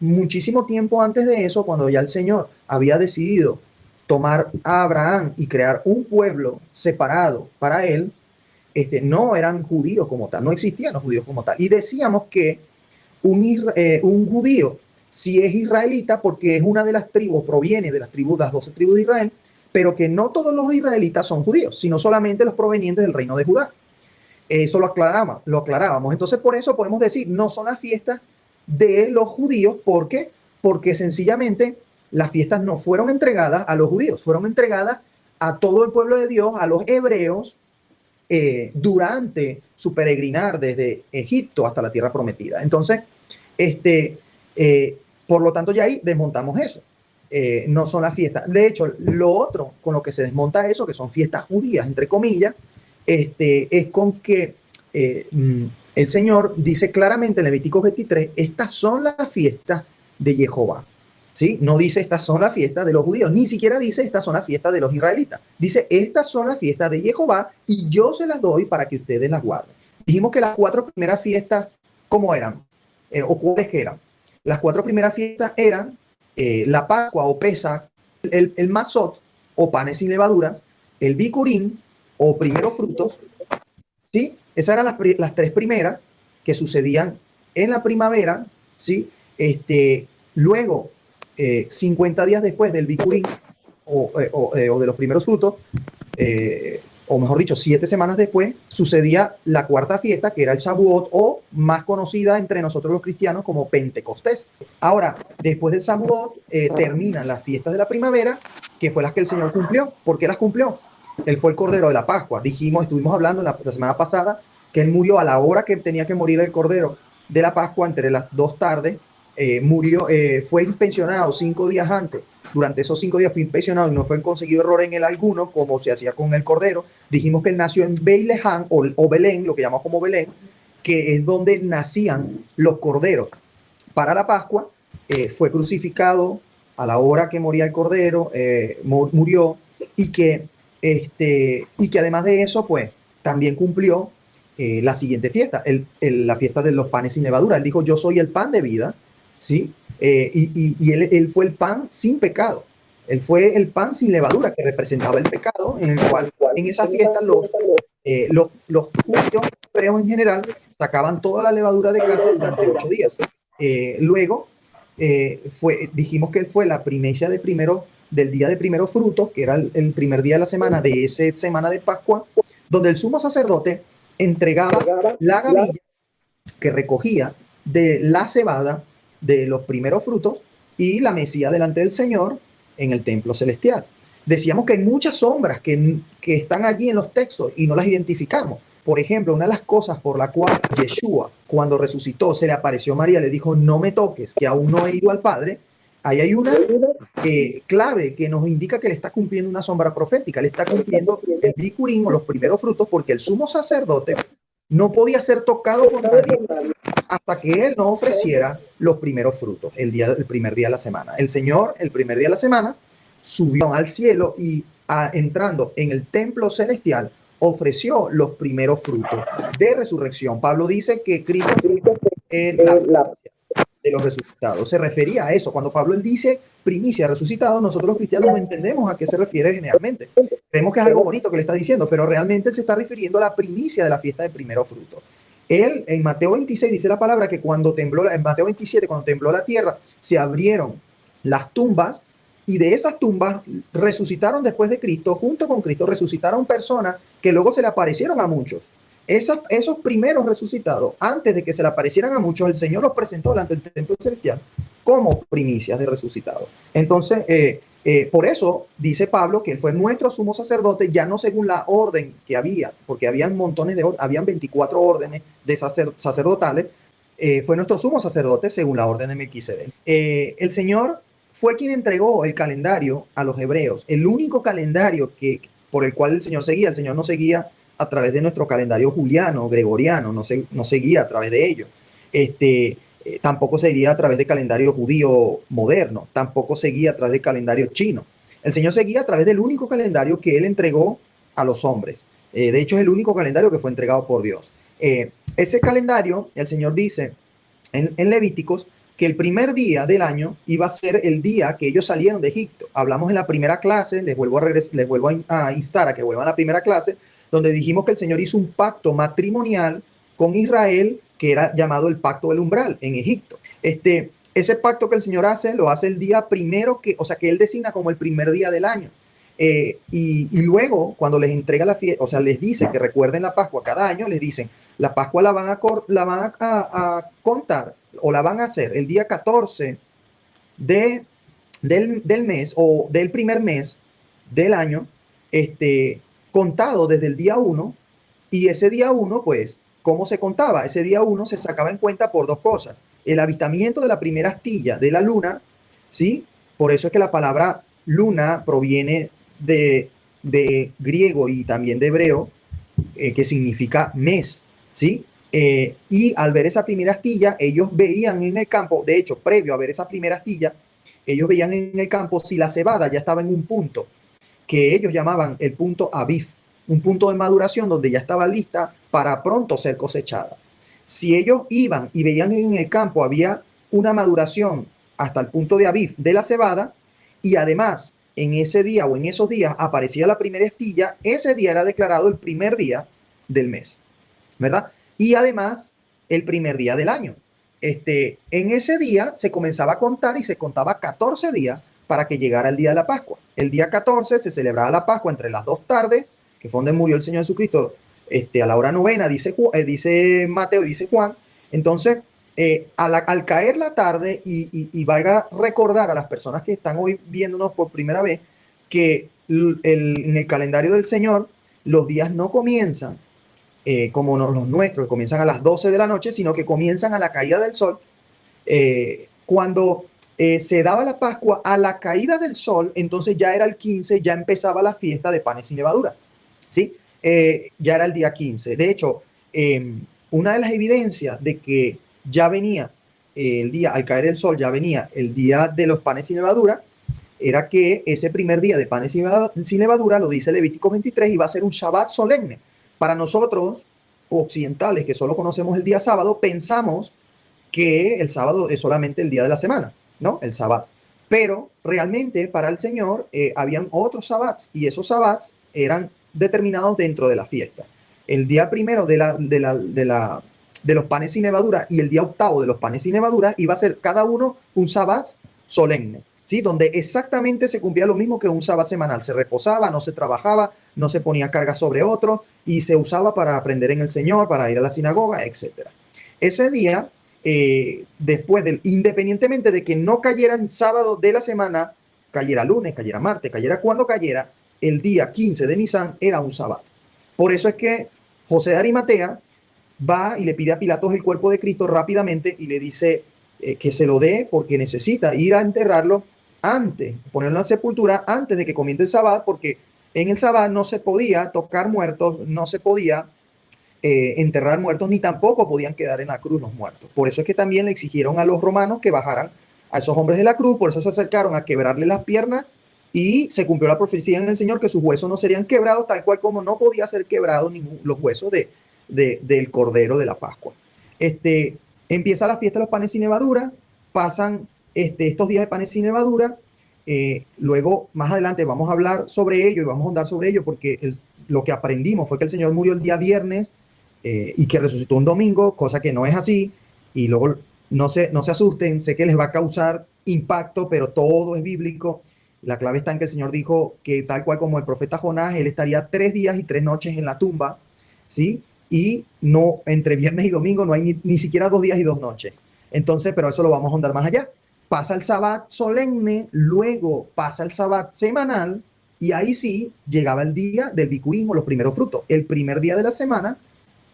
muchísimo tiempo antes de eso, cuando ya el Señor había decidido tomar a Abraham y crear un pueblo separado para él, no eran judíos como tal, no existían los judíos como tal. Y decíamos que un judío si es israelita porque es una de las tribus, proviene de las tribus, las 12 tribus de Israel, pero que no todos los israelitas son judíos, sino solamente los provenientes del reino de Judá. Eso lo aclarábamos. Entonces, por eso podemos decir, no son las fiestas de los judíos. ¿Por qué? Porque sencillamente las fiestas no fueron entregadas a los judíos, fueron entregadas a todo el pueblo de Dios, a los hebreos, durante su peregrinar desde Egipto hasta la tierra prometida. Entonces, por lo tanto, ya ahí desmontamos eso. No son las fiestas. De hecho, lo otro con lo que se desmonta eso, que son fiestas judías, entre comillas, es con que el Señor dice claramente en Levítico 23, estas son las fiestas de Jehová. ¿Sí? No dice estas son las fiestas de los judíos, ni siquiera dice estas son las fiestas de los israelitas. Dice estas son las fiestas de Jehová y yo se las doy para que ustedes las guarden. Dijimos que las 4 primeras fiestas, ¿cómo eran? ¿O cuáles que eran? Las 4 primeras fiestas eran la Pascua o Pesach, el Mazot o panes sin levaduras, el Bikurim o primeros frutos, ¿sí? Esas eran las 3 primeras que sucedían en la primavera, ¿sí? Luego, 50 días después del Bikurim o de los primeros frutos, o mejor dicho, 7 semanas después, sucedía la 4ª fiesta, que era el Shavuot, o más conocida entre nosotros los cristianos como Pentecostés. Ahora, después del Shavuot, terminan las fiestas de la primavera, que fue las que el Señor cumplió. ¿Por qué las cumplió? Él fue el Cordero de la Pascua. Estuvimos hablando la semana pasada que él murió a la hora que tenía que morir el Cordero de la Pascua, entre las 2 tardes. Fue inspeccionado 5 días antes. Durante esos 5 días fue inspeccionado y no fue conseguido error en él alguno, como se hacía con el Cordero. Dijimos que él nació en Beileham o Belén, lo que llamamos como Belén, que es donde nacían los corderos para la Pascua. Fue crucificado a la hora que moría el Cordero, murió, y que además de eso, pues también cumplió la siguiente fiesta, la fiesta de los panes sin levadura. Él dijo, yo soy el pan de vida, ¿sí? Él fue el pan sin pecado. Él fue el pan sin levadura que representaba el pecado, en el cual en esa fiesta los judíos, pero en general, sacaban toda la levadura de casa durante 8 días. Luego, dijimos que él fue la primicia del día de primeros frutos, que era el primer día de la semana, de esa semana de Pascua, donde el sumo sacerdote entregaba la gavilla que recogía de la cebada de los primeros frutos y la mesía delante del Señor en el templo celestial. Decíamos que hay muchas sombras que están allí en los textos y no las identificamos. Por ejemplo, una de las cosas por la cual Yeshua, cuando resucitó, se le apareció a María, le dijo, no me toques, que aún no he ido al Padre. Ahí hay una clave que nos indica que le está cumpliendo una sombra profética. Le está cumpliendo el Bikurim o los primeros frutos, porque el sumo sacerdote no podía ser tocado por nadie hasta que él no ofreciera los primeros frutos, el primer día de la semana. El Señor, el primer día de la semana, subió al cielo y entrando en el templo celestial, ofreció los primeros frutos de resurrección. Pablo dice que Cristo es la de los resucitados. Se refería a eso. Cuando Pablo él dice primicia resucitado, nosotros los cristianos no entendemos a qué se refiere generalmente. Creemos que es algo bonito que le está diciendo, pero realmente él se está refiriendo a la primicia de la fiesta de primeros frutos. Él en Mateo 26 dice la palabra que cuando tembló, en Mateo 27, cuando tembló la tierra, se abrieron las tumbas y de esas tumbas resucitaron después de Cristo, junto con Cristo, resucitaron personas que luego se le aparecieron a muchos. Esos primeros resucitados, antes de que se le aparecieran a muchos, el Señor los presentó delante del templo celestial como primicias de resucitados. Entonces, por eso dice Pablo que él fue nuestro sumo sacerdote, ya no según la orden que había, porque habían montones habían 24 órdenes de sacerdotales, fue nuestro sumo sacerdote según la orden de Melquisedec. El Señor fue quien entregó el calendario a los hebreos, el único calendario por el cual el Señor no seguía a través de nuestro calendario juliano, gregoriano, no seguía a través de ello. Tampoco seguía a través del calendario judío moderno, tampoco seguía a través del calendario chino. El Señor seguía a través del único calendario que Él entregó a los hombres. De hecho, es el único calendario que fue entregado por Dios. Ese calendario, el Señor dice en Levíticos, que el primer día del año iba a ser el día que ellos salieron de Egipto. Hablamos en la primera clase, les vuelvo a instar a que vuelvan a la primera clase, donde dijimos que el Señor hizo un pacto matrimonial con Israel, que era llamado el pacto del umbral en Egipto. Ese pacto que el Señor hace, lo hace el día primero, o sea, que Él designa como el primer día del año. Y luego, cuando les entrega la fiesta, o sea, les dice que recuerden la Pascua cada año, les dicen, la Pascua la van a contar o la van a hacer el día 14 del mes o del primer mes del año, contado desde el día 1. Y ese día 1, pues, ¿cómo se contaba? Ese día 1 se sacaba en cuenta por dos cosas. El avistamiento de la primera astilla de la luna, ¿sí? Por eso es que la palabra luna proviene de griego y también de hebreo, que significa mes, ¿sí? Y al ver esa primera astilla, ellos veían en el campo, de hecho, previo a ver esa primera astilla, ellos veían en el campo si la cebada ya estaba en un punto que ellos llamaban el punto Aviv, un punto de maduración donde ya estaba lista para pronto ser cosechada. Si ellos iban y veían en el campo había una maduración hasta el punto de Aviv de la cebada, y además en ese día o en esos días aparecía la primera astilla, ese día era declarado el primer día del mes, ¿verdad? Y además el primer día del año. En ese día se comenzaba a contar y se contaba 14 días para que llegara el día de la Pascua. El día 14 se celebraba la Pascua entre las 2 tardes, que fue donde murió el Señor Jesucristo, a la hora novena, dice Mateo, dice Juan. Entonces, al caer la tarde, y valga recordar a las personas que están hoy viéndonos por primera vez, que en el calendario del Señor, los días no comienzan como los nuestros, que comienzan a las 12 de la noche, sino que comienzan a la caída del sol. Cuando se daba la Pascua a la caída del sol, entonces ya era el 15, ya empezaba la fiesta de panes sin levadura, ¿sí? Ya era el día 15. De hecho, una de las evidencias de que ya venía el día, al caer el sol, ya venía el día de los panes sin levadura, era que ese primer día de panes sin levadura, lo dice Levítico 23, iba a ser un Shabbat solemne. Para nosotros, occidentales, que solo conocemos el día sábado, pensamos que el sábado es solamente el día de la semana, ¿no? El Shabbat. Pero realmente para el Señor habían otros Shabbats, y esos Shabbats eran determinados dentro de la fiesta. El día primero de los panes sin levadura y el día octavo de los panes sin levadura iba a ser cada uno un Shabbat solemne, ¿sí? Donde exactamente se cumplía lo mismo que un Shabbat semanal. Se reposaba, no se trabajaba, no se ponía carga sobre otro, y se usaba para aprender en el Señor, para ir a la sinagoga, etc. Ese día, después independientemente de que no cayera en sábado de la semana, cayera lunes, cayera martes, cayera cuando cayera, el día 15 de Nisan era un sábado. Por eso es que José de Arimatea va y le pide a Pilatos el cuerpo de Cristo rápidamente y le dice que se lo dé, porque necesita ir a enterrarlo antes, ponerlo en la sepultura antes de que comience el sábado, porque en el sábado no se podía tocar muertos, no se podía enterrar muertos, ni tampoco podían quedar en la cruz los muertos. Por eso es que también le exigieron a los romanos que bajaran a esos hombres de la cruz, por eso se acercaron a quebrarle las piernas, y se cumplió la profecía en el Señor que sus huesos no serían quebrados, tal cual como no podía ser quebrado los huesos del Cordero de la Pascua. Empieza la fiesta de los panes sin levadura, pasan estos días de panes sin levadura. Luego, más adelante, vamos a hablar sobre ello y vamos a andar sobre ello, porque lo que aprendimos fue que el Señor murió el día viernes y que resucitó un domingo, cosa que no es así. Y luego no se asusten, sé que les va a causar impacto, pero todo es bíblico. La clave está en que el Señor dijo que, tal cual como el profeta Jonás, él estaría 3 días y 3 noches en la tumba, ¿sí? Y no, entre viernes y domingo no hay ni siquiera 2 días y 2 noches. Entonces, pero eso lo vamos a andar más allá. Pasa el Sabbat solemne, luego pasa el Sabbat semanal, y ahí sí llegaba el día del Bikurim, o los primeros frutos. El primer día de la semana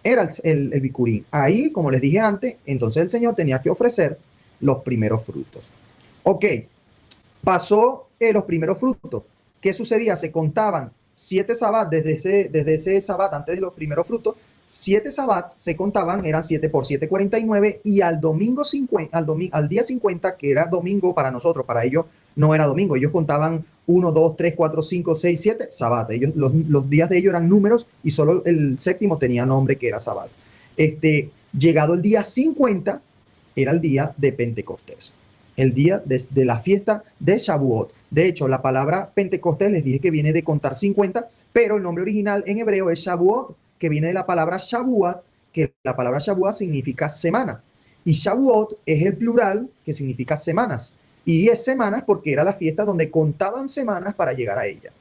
era el Bikurim. Ahí, como les dije antes, entonces el Señor tenía que ofrecer los primeros frutos. Ok, pasó los primeros frutos. ¿Qué sucedía? Se contaban 7 Sabbat desde ese Sabbat antes de los primeros frutos. 7 sabbats se contaban, eran 7 por 7, 49, y al día 50, que era domingo para nosotros, para ellos no era domingo, ellos contaban 1, 2, 3, 4, 5, 6, 7 sabbat. Los días de ellos eran números, y solo el séptimo tenía nombre, que era sabbat. Llegado el día 50, era el día de Pentecostés, el día de la fiesta de Shavuot. De hecho, la palabra Pentecostés les dije que viene de contar 50, pero el nombre original en hebreo es Shavuot, que viene de la palabra Shavuot, que la palabra Shavuot significa semana. Y Shavuot es el plural que significa semanas. Y es semanas porque era la fiesta donde contaban semanas para llegar a ella.